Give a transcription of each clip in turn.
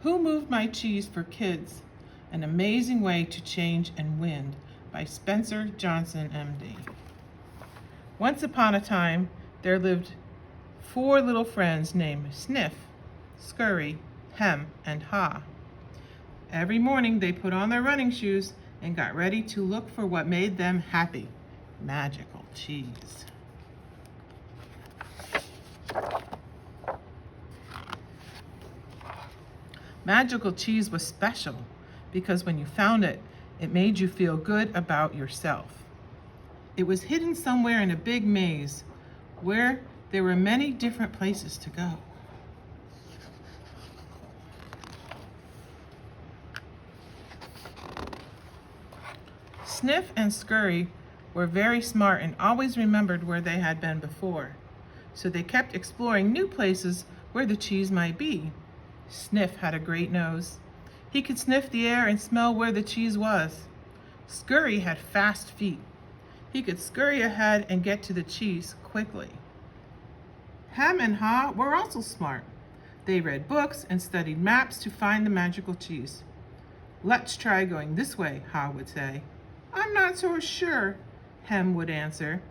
Who Moved My Cheese for Kids? An Amazing Way to Change and Win by Spencer Johnson, MD. Once upon a time, there lived 4 little friends named Sniff, Scurry, Hem, and Ha. Every morning they put on their running shoes and got ready to look for what made them happy, magical cheese. Magical cheese was special because when you found it, it made you feel good about yourself. It was hidden somewhere in a big maze where there were many different places to go. Sniff and Scurry were very smart and always remembered where they had been before, so they kept exploring new places where the cheese might be. Sniff had a great nose. He could sniff the air and smell where the cheese was. Scurry had fast feet. He could scurry ahead and get to the cheese quickly. Hem and Ha were also smart. They read books and studied maps to find the magical cheese. "Let's try going this way," Ha would say. "I'm not so sure," Hem would answer.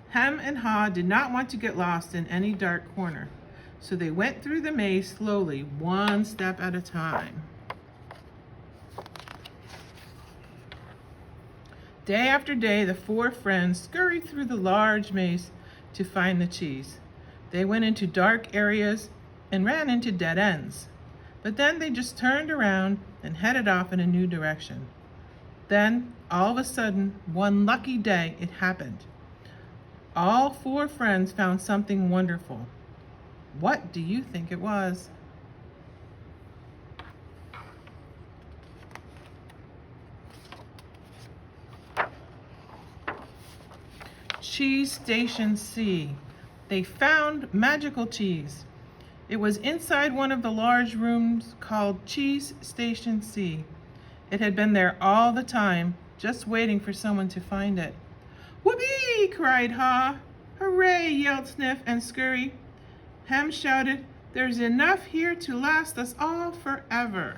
Hem and Ha did not want to get lost in any dark corner, so they went through the maze slowly, one step at a time. Day after day, the 4 friends scurried through the large maze to find the cheese. They went into dark areas and ran into dead ends, but then they just turned around and headed off in a new direction. Then, all of a sudden, one lucky day, it happened. All 4 friends found something wonderful. What do you think it was? Cheese Station C. They found magical cheese. It was inside one of the large rooms called Cheese Station C. It had been there all the time, just waiting for someone to find it. "Whoopee!" cried Ha. "Hooray!" yelled Sniff and Scurry. Hem shouted, "There's enough here to last us all forever."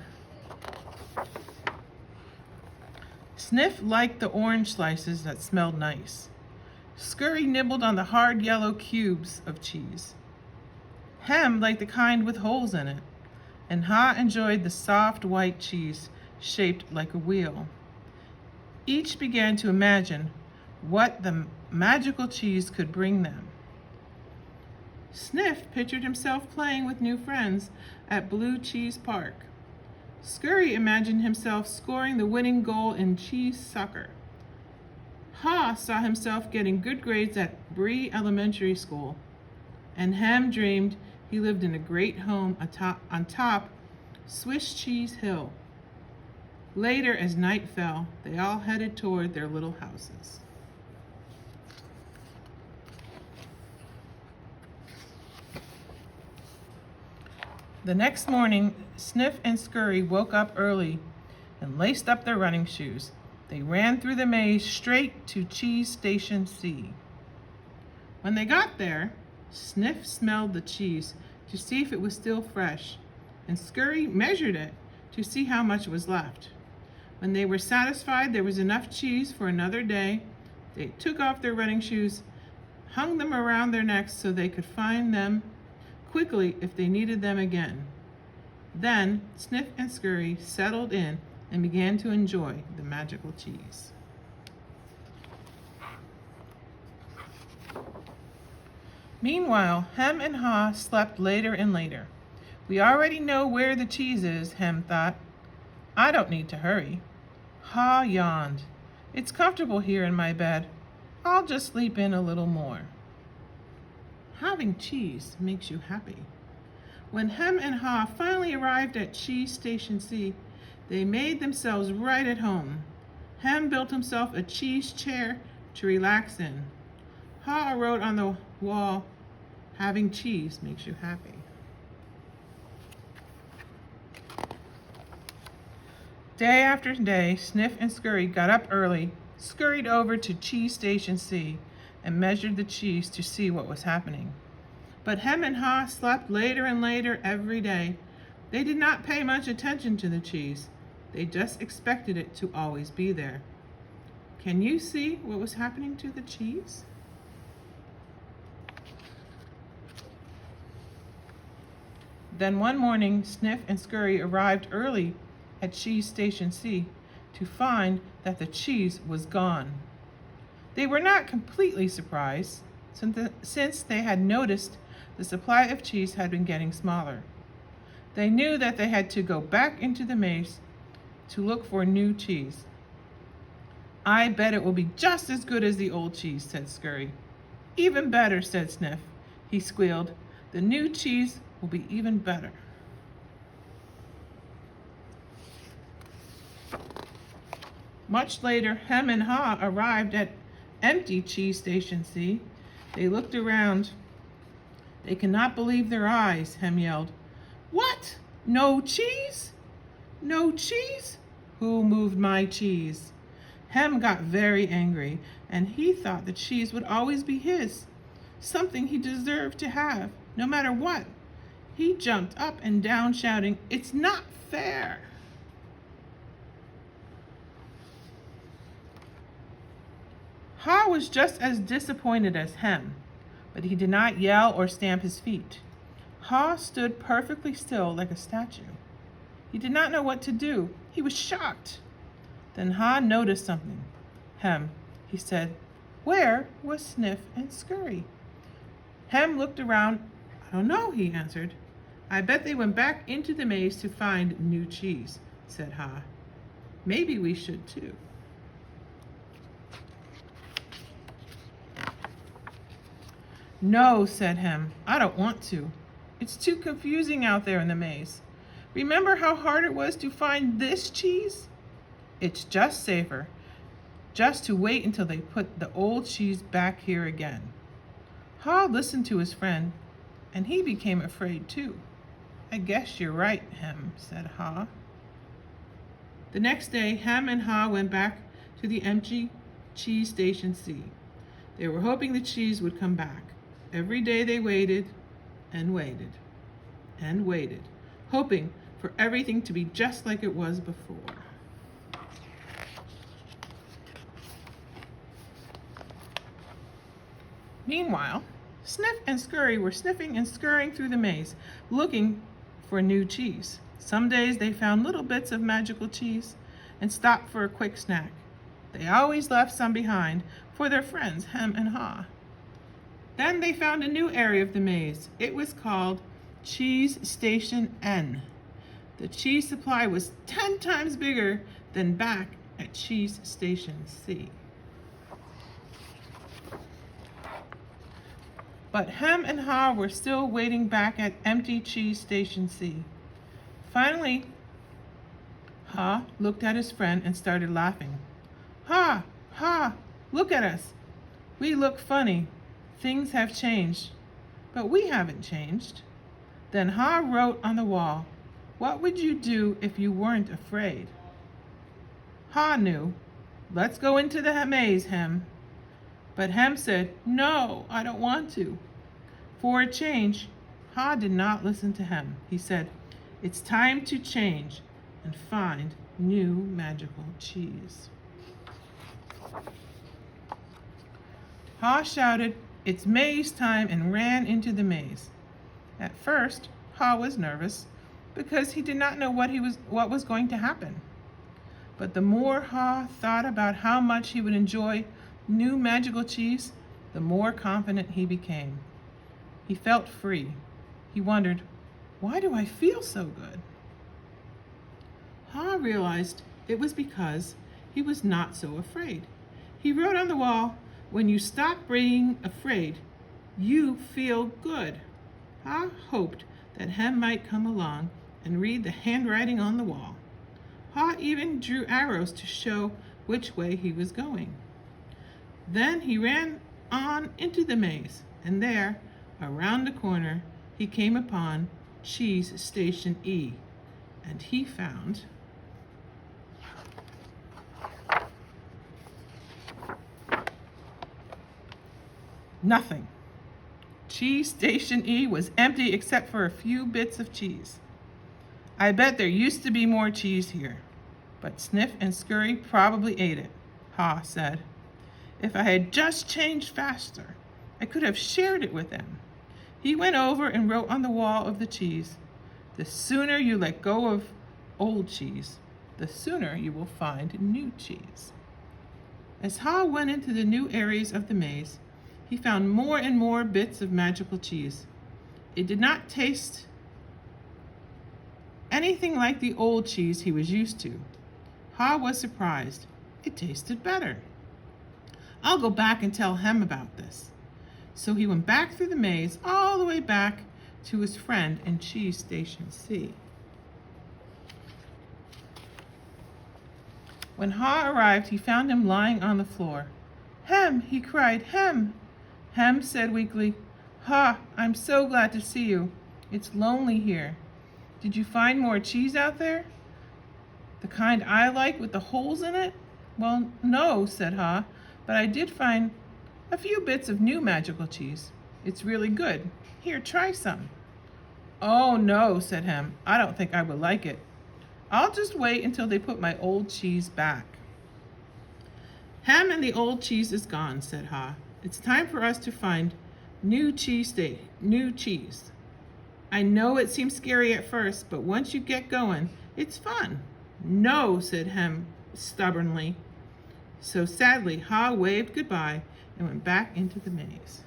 Sniff liked the orange slices that smelled nice. Scurry nibbled on the hard yellow cubes of cheese. Hem liked the kind with holes in it, and Ha enjoyed the soft white cheese shaped like a wheel. Each began to imagine what the magical cheese could bring them. Sniff pictured himself playing with new friends at Blue Cheese Park. Scurry imagined himself scoring the winning goal in cheese soccer. Ha saw himself getting good grades at Bree Elementary School. And Hem dreamed he lived in a great home on top Swiss Cheese Hill. Later, as night fell, they all headed toward their little houses. The next morning, Sniff and Scurry woke up early and laced up their running shoes. They ran through the maze straight to Cheese Station C. When they got there, Sniff smelled the cheese to see if it was still fresh, and Scurry measured it to see how much was left. When they were satisfied there was enough cheese for another day, they took off their running shoes, hung them around their necks so they could find them quickly if they needed them again. Then Sniff and Scurry settled in and began to enjoy the magical cheese. Meanwhile, Hem and Ha slept later and later. "We already know where the cheese is," Hem thought. "I don't need to hurry." Ha yawned. "It's comfortable here in my bed. I'll just sleep in a little more." Having cheese makes you happy. When Hem and Ha finally arrived at Cheese Station C, they made themselves right at home. Hem built himself a cheese chair to relax in. Ha wrote on the wall, "Having cheese makes you happy." Day after day, Sniff and Scurry got up early, scurried over to Cheese Station C, and measured the cheese to see what was happening. But Hem and Ha slept later and later every day. They did not pay much attention to the cheese. They just expected it to always be there. Can you see what was happening to the cheese? Then one morning, Sniff and Scurry arrived early at Cheese Station C to find that the cheese was gone. They were not completely surprised, since they had noticed the supply of cheese had been getting smaller. They knew that they had to go back into the maze to look for new cheese. I bet it will be just as good as the old cheese, said Scurry. Even better, said Sniff. He squealed. The new cheese will be even better. Much later, Hem and Haw arrived at empty Cheese Station C. They looked around. They could not believe their eyes, Hem yelled. What? No cheese? No cheese? Who moved my cheese? Hem got very angry, and he thought the cheese would always be his, something he deserved to have, no matter what. He jumped up and down, shouting, "It's not fair!" Haw was just as disappointed as Hem, but he did not yell or stamp his feet. Haw stood perfectly still like a statue. He did not know what to do. He was shocked. Then Haw noticed something. Hem, he said, where was Sniff and Scurry? Hem looked around. I don't know, he answered. I bet they went back into the maze to find new cheese, said Haw. Maybe we should too. No, said Hem, I don't want to. It's too confusing out there in the maze. Remember how hard it was to find this cheese? It's just safer, just to wait until they put the old cheese back here again. Haw listened to his friend, and he became afraid too. I guess you're right, Hem, said Haw. The next day, Hem and Haw went back to the empty Cheese Station C. They were hoping the cheese would come back. Every day they waited and waited and waited, hoping for everything to be just like it was before. Meanwhile, Sniff and Scurry were sniffing and scurrying through the maze, looking for new cheese. Some days they found little bits of magical cheese and stopped for a quick snack. They always left some behind for their friends, Hem and Haw. Then they found a new area of the maze. It was called Cheese Station N. The cheese supply was 10 times bigger than back at Cheese Station C. But Hem and Haw were still waiting back at empty Cheese Station C. Finally, Haw looked at his friend and started laughing. Ha! Ha! Look at us. We look funny. Things have changed, but we haven't changed. Then Haw wrote on the wall, what would you do if you weren't afraid? Haw knew. Let's go into the maze, Hem. But Hem said, no, I don't want to. For a change, Haw did not listen to Hem. He said, it's time to change and find new magical cheese. Haw shouted, it's maze time, and ran into the maze. At first, Haw was nervous because he did not know what was going to happen. But the more Haw thought about how much he would enjoy new magical cheese, the more confident he became. He felt free. He wondered, why do I feel so good? Haw realized it was because he was not so afraid. He wrote on the wall, when you stop being afraid, you feel good. Haw hoped that Hem might come along and read the handwriting on the wall. Haw even drew arrows to show which way he was going. Then he ran on into the maze, and there, around the corner, he came upon Cheese Station E, and he found nothing. Cheese Station E was empty except for a few bits of cheese. I bet there used to be more cheese here, but Sniff and Scurry probably ate it, Ha said. If I had just changed faster, I could have shared it with them. He went over and wrote on the wall of the cheese, "The sooner you let go of old cheese, the sooner you will find new cheese." As Ha went into the new areas of the maze, he found more and more bits of magical cheese. It did not taste anything like the old cheese he was used to. Ha was surprised. It tasted better. I'll go back and tell Hem about this. So he went back through the maze all the way back to his friend in Cheese Station C. When Ha arrived, he found him lying on the floor. "Hem!" he cried, "Hem!" Hem said weakly, "Ha, I'm so glad to see you. It's lonely here. Did you find more cheese out there? The kind I like with the holes in it?" "Well, no," said Ha, "but I did find a few bits of new magical cheese. It's really good. Here, try some." "Oh, no," said Hem. "I don't think I would like it. I'll just wait until they put my old cheese back." "Hem and the old cheese is gone," said Ha. "It's time for us to find new cheese. I know it seems scary at first, but once you get going, it's fun." "No," said Hem stubbornly. So sadly, Ha waved goodbye and went back into the maze.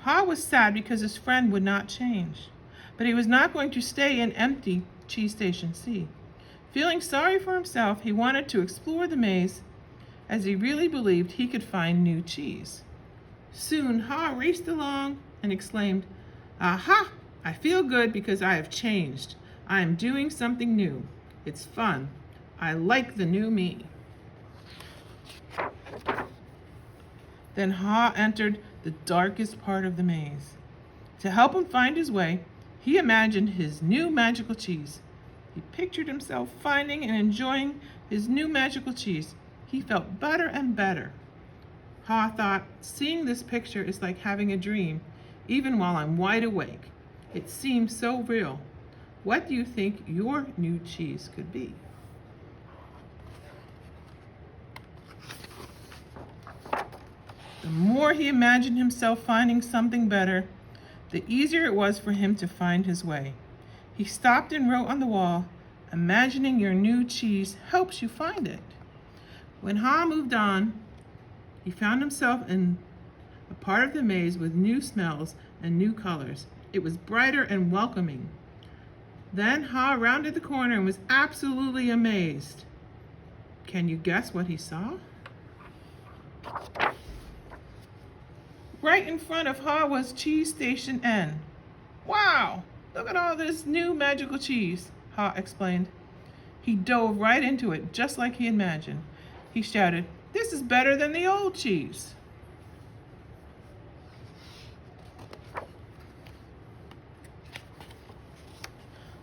Ha was sad because his friend would not change, but he was not going to stay in empty Cheese Station C. Feeling sorry for himself, he wanted to explore the maze as he really believed he could find new cheese. Soon, Ha raced along and exclaimed, "Aha! I feel good because I have changed. I am doing something new. It's fun. I like the new me." Then Ha entered the darkest part of the maze. To help him find his way, he imagined his new magical cheese. He pictured himself finding and enjoying his new magical cheese. He felt better and better. Ha thought, "Seeing this picture is like having a dream, even while I'm wide awake. It seems so real. What do you think your new cheese could be?" The more he imagined himself finding something better, the easier it was for him to find his way. He stopped and wrote on the wall, "Imagining your new cheese helps you find it." When Ha moved on, he found himself in a part of the maze with new smells and new colors. It was brighter and welcoming. Then Ha rounded the corner and was absolutely amazed. Can you guess what he saw? Right in front of Ha was Cheese Station N. "Wow, look at all this new magical cheese," Ha explained. He dove right into it, just like he imagined. He shouted, "This is better than the old cheese."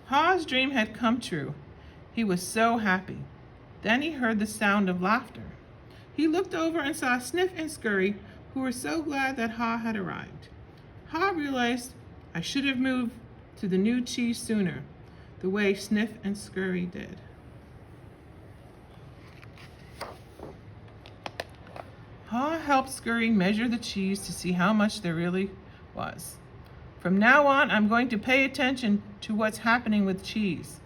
Ha's dream had come true. He was so happy. Then he heard the sound of laughter. He looked over and saw Sniff and Scurry, who were so glad that Ha had arrived. Ha realized, "I should have moved to the new cheese sooner, the way Sniff and Scurry did." Ha helped Scurry measure the cheese to see how much there really was. "From now on, I'm going to pay attention to what's happening with cheese."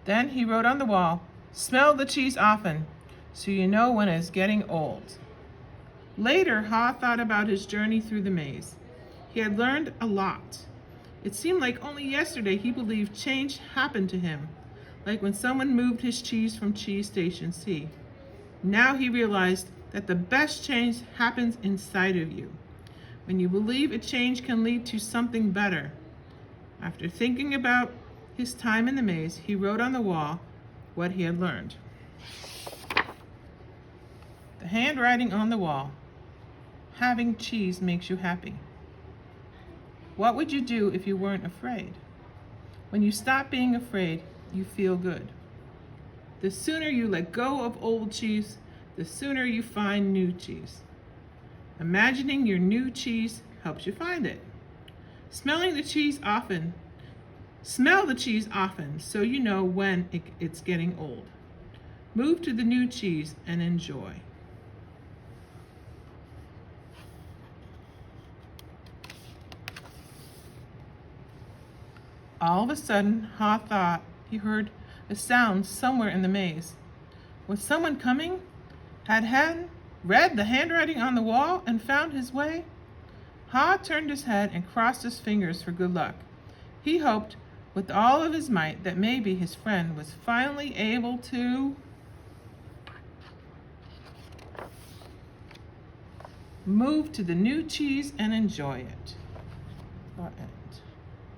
Then he wrote on the wall, "Smell the cheese often, so you know when it's getting old." Later, Ha thought about his journey through the maze. He had learned a lot. It seemed like only yesterday he believed change happened to him, like when someone moved his cheese from Cheese Station C. Now he realized that the best change happens inside of you. When you believe a change can lead to something better. After thinking about his time in the maze, he wrote on the wall what he had learned. The handwriting on the wall: "Having cheese makes you happy." What would you do if you weren't afraid? When you stop being afraid, you feel good. The sooner you let go of old cheese, the sooner you find new cheese. Imagining your new cheese helps you find it. Smelling the cheese often. Smell the cheese often so you know when it's getting old. Move to the new cheese and enjoy. All of a sudden, Ha thought he heard a sound somewhere in the maze. Was someone coming? Had Hen read the handwriting on the wall and found his way? Ha turned his head and crossed his fingers for good luck. He hoped with all of his might that maybe his friend was finally able to move to the new cheese and enjoy it.